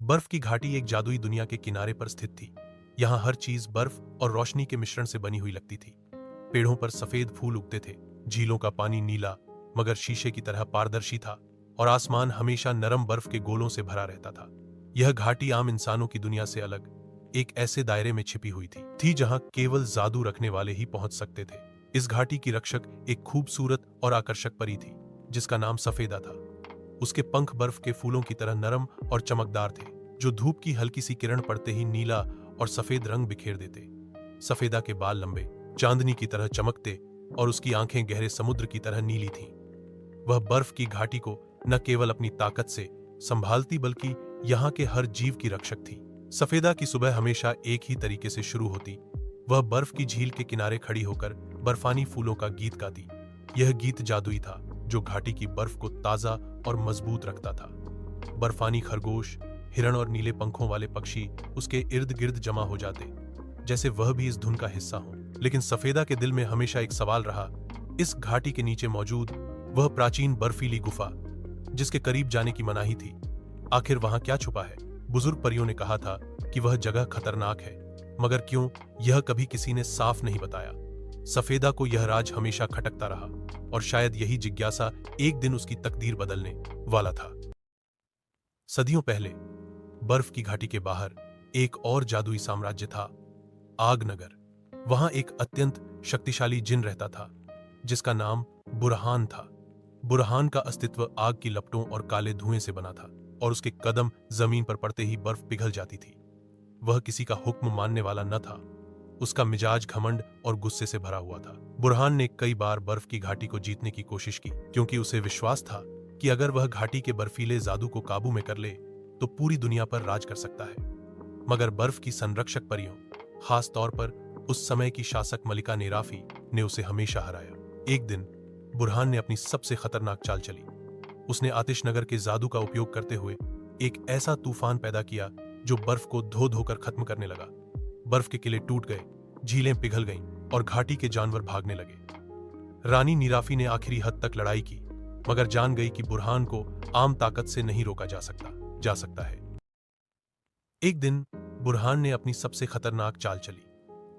बर्फ की घाटी एक जादुई दुनिया के किनारे पर स्थित थी। यहाँ हर चीज बर्फ और रोशनी के मिश्रण से बनी हुई लगती थी। पेड़ों पर सफेद फूल उगते थे, झीलों का पानी नीला मगर शीशे की तरह पारदर्शी था, और आसमान हमेशा नरम बर्फ के गोलों से भरा रहता था। यह घाटी आम इंसानों की दुनिया से अलग एक ऐसे दायरे में छिपी हुई थी जहां केवल जादू रखने वाले ही पहुंच सकते थे। इस घाटी की रक्षक एक खूबसूरत और आकर्षक परी थी जिसका नाम सफेदा था। उसके पंख बर्फ के फूलों की तरह नरम और चमकदार थे, जो धूप की हल्की सी किरण पड़ते ही नीला और सफेद रंग बिखेर देते। सफेदा के बाल लंबे चांदनी की तरह चमकते और उसकी आंखें गहरे समुद्र की तरह नीली थीं। वह बर्फ की घाटी को न केवल अपनी ताकत से संभालती बल्कि यहाँ के हर जीव की रक्षक थी। सफेदा की सुबह हमेशा एक ही तरीके से शुरू होती। वह बर्फ की झील के किनारे खड़ी होकर बर्फानी फूलों का गीत गाती। यह गीत जादुई था जो घाटी की बर्फ को ताजा और मजबूत रखता था। बर्फानी खरगोश, हिरण और नीले पंखों वाले पक्षी उसके इर्द गिर्द जमा हो जाते, जैसे वह भी इस धुन का हिस्सा हो। लेकिन सफेदा के दिल में हमेशा एक सवाल रहा, इस घाटी के नीचे मौजूद वह प्राचीन बर्फीली गुफा जिसके करीब जाने की मनाही थी, आखिर वहां क्या छुपा है? बुजुर्ग परियों ने कहा था कि वह जगह खतरनाक है, मगर क्यों, यह कभी किसी ने साफ नहीं बताया। सफेदा को यह राज हमेशा खटकता रहा, और शायद यही जिज्ञासा एक दिन उसकी तकदीर बदलने वाला था। सदियों पहले बर्फ की घाटी के बाहर एक और जादुई साम्राज्य था, आगनगर। वहां एक अत्यंत शक्तिशाली जिन रहता था जिसका नाम बुरहान था। बुरहान का अस्तित्व आग की लपटों और काले धुएं से बना था, और उसके कदम जमीन पर पड़ते ही बर्फ पिघल जाती थी। वह किसी का हुक्म मानने वाला न था। उसका मिजाज घमंड और गुस्से से भरा हुआ था। बुरहान ने कई बार बर्फ की घाटी को जीतने की कोशिश की, क्योंकि उसे विश्वास था कि अगर वह घाटी के बर्फीले जादू को काबू में कर ले तो पूरी दुनिया पर राज कर सकता है। मगर बर्फ की संरक्षक परियों, खास तौर पर उस समय की शासक मलिका नेराफी, ने उसे हमेशा हराया। एक दिन बुरहान ने अपनी सबसे खतरनाक चाल चली। उसने आतिशनगर के जादू का उपयोग करते हुए एक ऐसा तूफान पैदा किया जो बर्फ को धो धोकर खत्म करने लगा। बर्फ के किले टूट गए, झीलें पिघल गईं और घाटी के जानवर भागने लगे। रानी नीराफी ने आखिरी हद तक लड़ाई की, मगर जान गई कि बुरहान को आम ताकत से नहीं रोका जा सकता है। एक दिन बुरहान ने अपनी सबसे खतरनाक चाल चली।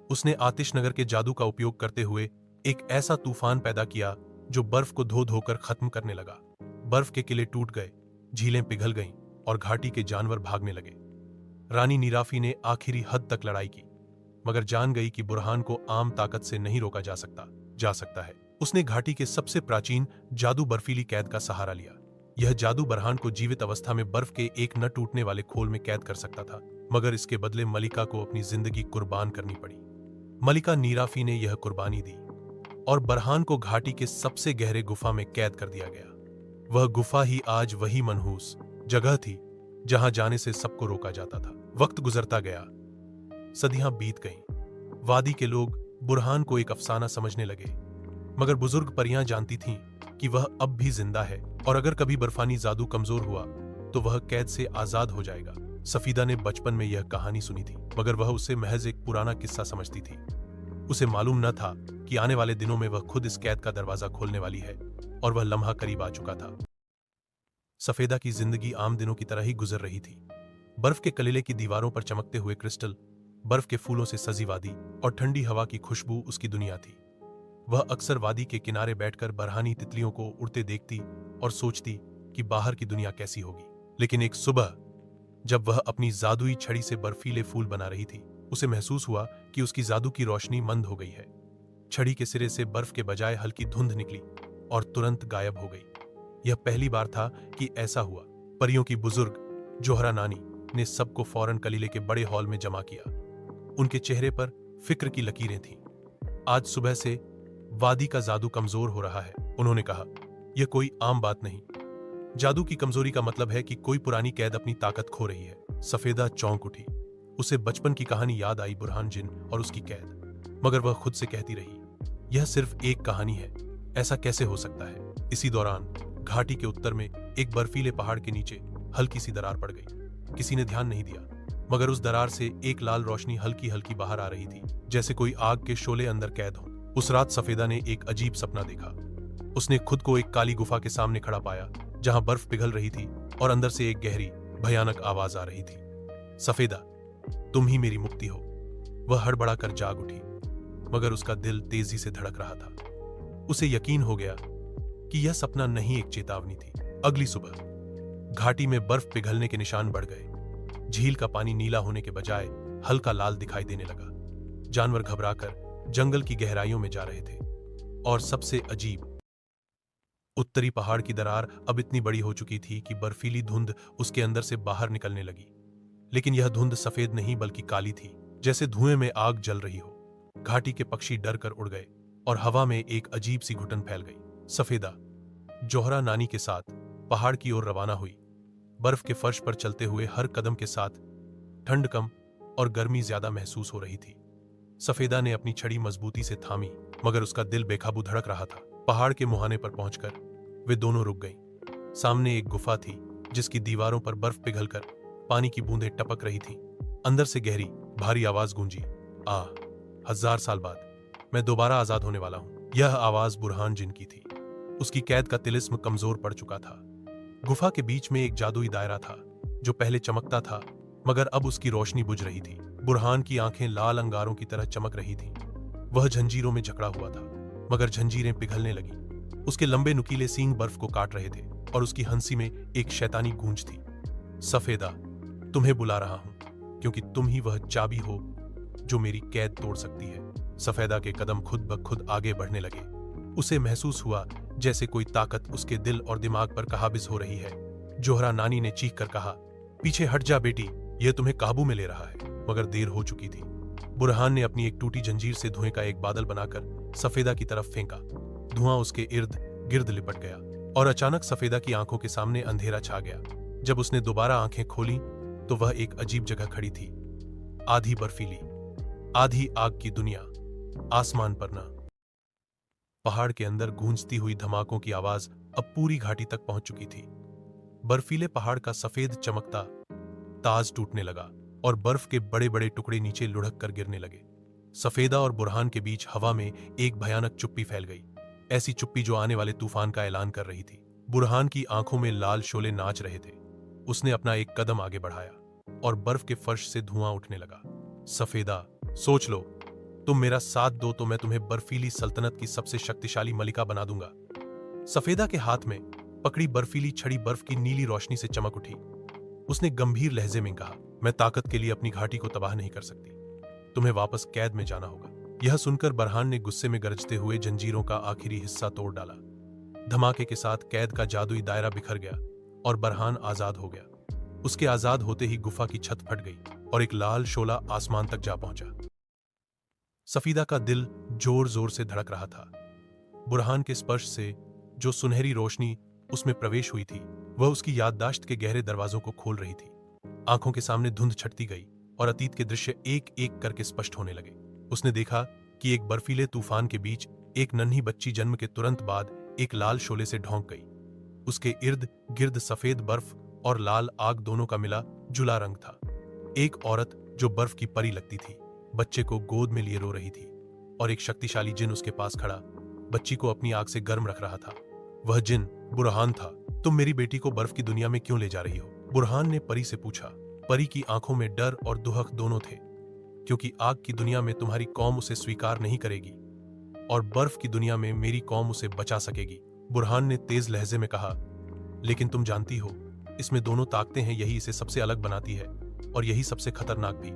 उसने आतिशनगर के जादू का उपयोग करते हुए एक ऐसा तूफान पैदा किया जो बर्फ को धो धोकर खत्म करने लगा। बर्फ के किले टूट गए, झीलें पिघल गईं और घाटी के जानवर भागने लगे। रानी नीराफी ने आखिरी हद तक लड़ाई की, मगर जान गई कि बुरहान को आम ताकत से नहीं रोका जा सकता है। उसने घाटी के सबसे प्राचीन जादू बर्फीली कैद का सहारा लिया। यह जादू बुरहान को जीवित अवस्था में बर्फ के एक न टूटने वाले खोल में कैद कर सकता था, मगर इसके बदले मलिका को अपनी जिंदगी कुर्बान करनी पड़ी। मलिका नीराफी ने यह कुर्बानी दी और बुरहान को घाटी के सबसे गहरे गुफा में कैद कर दिया गया। वह गुफा ही आज वही मनहूस जगह थी जहां जाने से सबको रोका जाता था। वक्त गुजरता गया, सदियां बीत गईं। वादी के लोग बुरहान को एक अफसाना समझने लगे, मगर बुजुर्ग परियां जानती थीं कि वह अब भी जिंदा है, और अगर कभी बर्फानी जादू कमजोर हुआ तो वह कैद से आजाद हो जाएगा। सफीदा ने बचपन में यह कहानी सुनी थी, मगर वह उसे महज एक पुराना किस्सा समझती थी। उसे मालूम न था कि आने वाले दिनों में वह खुद इस कैद का दरवाजा खोलने वाली है, और वह लम्हा करीब आ चुका था। सफेदा की जिंदगी आम दिनों की तरह ही गुजर रही थी। बर्फ के कलिले की दीवारों पर चमकते हुए क्रिस्टल, बर्फ के फूलों से सजी वादी और ठंडी हवा की खुशबू उसकी दुनिया थी। वह अक्सर वादी के किनारे बैठकर बरहानी तितलियों को उड़ते देखती और सोचती कि बाहर की दुनिया कैसी होगी। लेकिन एक सुबह जब वह अपनी जादुई छड़ी से बर्फीले फूल बना रही थी, उसे महसूस हुआ कि उसकी जादू की रोशनी मंद हो गई है। छड़ी के सिरे से बर्फ के बजाय हल्की धुंध निकली और तुरंत गायब हो गई। यह पहली बार था कि ऐसा हुआ। परियों की बुजुर्ग जोहरा नानी ने सबको फौरन कलीले के बड़े हॉल में जमा किया। उनके चेहरे पर फिक्र की लकीरें थीं। आज सुबह से वादी का जादू कमजोर हो रहा है, उन्होंने कहा। यह कोई आम बात नहीं। जादू की कमजोरी का मतलब है कि कोई पुरानी कैद अपनी ताकत खो रही है। सफेदा चौंक उठी। उसे बचपन की कहानी याद आई, बुरहान जिन और उसकी कैद। मगर वह खुद से कहती रही, यह सिर्फ एक कहानी है, ऐसा कैसे हो सकता है। इसी दौरान घाटी के उत्तर में एक बर्फीले पहाड़ के नीचे हल्की सी दरार पड़ गई। किसी ने ध्यान नहीं दिया, मगर उस दरार से एक लाल रोशनी हल्की हल्की बाहर आ रही थी, जैसे कोई आग के शोले अंदर कैद हो। उस रात सफेदा ने एक अजीब सपना देखा। उसने खुद को एक काली गुफा के सामने खड़ा पाया, जहां बर्फ पिघल रही थी और अंदर से एक गहरी भयानक आवाज आ रही थी, सफेदा, तुम ही मेरी मुक्ति हो। वह हड़बड़ाकर जाग उठी, मगर उसका दिल तेजी से धड़क रहा था। उसे यकीन हो गया कि यह सपना नहीं, एक चेतावनी थी। अगली सुबह घाटी में बर्फ पिघलने के निशान बढ़ गए। झील का पानी नीला होने के बजाय हल्का लाल दिखाई देने लगा। जानवर घबराकर जंगल की गहराइयों में जा रहे थे। और सबसे अजीब, उत्तरी पहाड़ की दरार अब इतनी बड़ी हो चुकी थी कि बर्फीली धुंध उसके अंदर से बाहर निकलने लगी। लेकिन यह धुंध सफेद नहीं बल्कि काली थी, जैसे धुएं में आग जल रही हो। घाटी के पक्षी डर कर उड़ गए और हवा में एक अजीब सी घुटन फैल गई। सफेदा जोहरा नानी के साथ पहाड़ की ओर रवाना हुई। बर्फ के फर्श पर चलते हुए हर कदम के साथ ठंड कम और गर्मी ज्यादा महसूस हो रही थी। सफेदा ने अपनी छड़ी मजबूती से थामी, मगर उसका दिल बेकाबू धड़क रहा था। पहाड़ के मुहाने पर पहुंचकर वे दोनों रुक गईं। सामने एक गुफा थी जिसकी दीवारों पर बर्फ पिघलकर पानी की बूंदें टपक रही थीं। अंदर से गहरी भारी आवाज गूंजी, आ 1000 साल बाद मैं दोबारा आजाद होने वाला हूं। यह आवाज बुरहान जिन की थी। उसकी कैद का तिलिस्म कमजोर पड़ चुका था। गुफा के बीच में एक जादुई दायरा था जो पहले चमकता था, मगर अब उसकी रोशनी बुझ रही थी। बुरहान की आंखें लाल अंगारों की तरह चमक रही थीं। वह जंजीरों में जकड़ा हुआ था, मगर जंजीरें पिघलने लगी। उसके लंबे नुकीले सींग बर्फ को काट रहे थे और उसकी हंसी में एक शैतानी गूंज थी। सफेदा, तुम्हें बुला रहा हूं क्योंकि तुम ही वह चाबी हो जो मेरी कैद तोड़ सकती है। सफेदा के कदम खुद ब खुद आगे बढ़ने लगे। उसे महसूस हुआ जैसे कोई ताकत उसके दिल और दिमाग पर काबिज हो रही है। जोहरा नानी ने चीख कर कहा, पीछे हट जा बेटी, यह तुम्हें काबू में ले रहा है। मगर देर हो चुकी थी। बुरहान ने अपनी एक टूटी जंजीर से धुएं का एक बादल बनाकर सफेदा की तरफ फेंका। धुआं उसके इर्द गिर्द लिपट गया और अचानक सफेदा की आंखों के सामने अंधेरा छा गया। जब उसने दोबारा आंखें खोली तो वह एक अजीब जगह खड़ी थी। आधी बर्फीली, आधी आग की दुनिया, आसमान पर ना। पहाड़ के अंदर गूंजती हुई धमाकों की आवाज अब पूरी घाटी तक पहुंच चुकी थी। बर्फीले पहाड़ का सफेद चमकता ताज टूटने लगा और बर्फ के बड़े बड़े टुकड़े नीचे लुढ़क कर गिरने लगे। सफेदा और बुरहान के बीच हवा में एक भयानक चुप्पी फैल गई, ऐसी चुप्पी जो आने वाले तूफान का ऐलान कर रही थी। बुरहान की आंखों में लाल शोले नाच रहे थे। उसने अपना एक कदम आगे बढ़ाया और बर्फ के फर्श से धुआं उठने लगा। सफेदा, सोच लो, तुम मेरा साथ दो तो मैं तुम्हें बर्फीली सल्तनत की सबसे शक्तिशाली मलिका बना दूंगा। सफेदा के हाथ में पकड़ी बर्फीली छड़ी बर्फ की नीली रोशनी से चमक उठी। उसने गंभीर लहजे में कहा, मैं ताकत के लिए अपनी घाटी को तबाह नहीं कर सकती, तुम्हें वापस कैद में जाना होगा। यह सुनकर बुरहान ने गुस्से में गरजते हुए जंजीरों का आखिरी हिस्सा तोड़ डाला। धमाके के साथ कैद का जादुई दायरा बिखर गया और बुरहान आजाद हो गया। उसके आजाद होते ही गुफा की छत फट गई और एक लाल शोला आसमान तक जा पहुंचा। सफेदा का दिल जोर जोर से धड़क रहा था। बुरहान के स्पर्श से जो सुनहरी रोशनी उसमें प्रवेश हुई थी वह उसकी याददाश्त के गहरे दरवाजों को खोल रही थी। आंखों के सामने धुंध छटती गई और अतीत के दृश्य एक एक करके स्पष्ट होने लगे। उसने देखा कि एक बर्फीले तूफान के बीच एक नन्ही बच्ची जन्म के तुरंत बाद एक लाल शोले से ढौंक गई। उसके इर्द गिर्द सफेद बर्फ और लाल आग दोनों का मिला जुला रंग था। एक औरत जो बर्फ की परी लगती थी बच्चे को गोद में लिए रो रही थी और एक शक्तिशाली जिन उसके पास खड़ा बच्ची को अपनी आग से गर्म रख रहा था। वह जिन बुरहान था। तुम मेरी बेटी को बर्फ की दुनिया में क्यों ले जा रही हो? बुरहान ने परी से पूछा। परी की आंखों में डर और दुहक दोनों थे, क्योंकि आग की दुनिया में तुम्हारी कौम उसे स्वीकार नहीं करेगी और बर्फ की दुनिया में मेरी कौम उसे बचा सकेगी। बुरहान ने तेज लहजे में कहा, लेकिन तुम जानती हो इसमें दोनों ताकतें हैं, यही इसे सबसे अलग बनाती है और यही सबसे खतरनाक भी।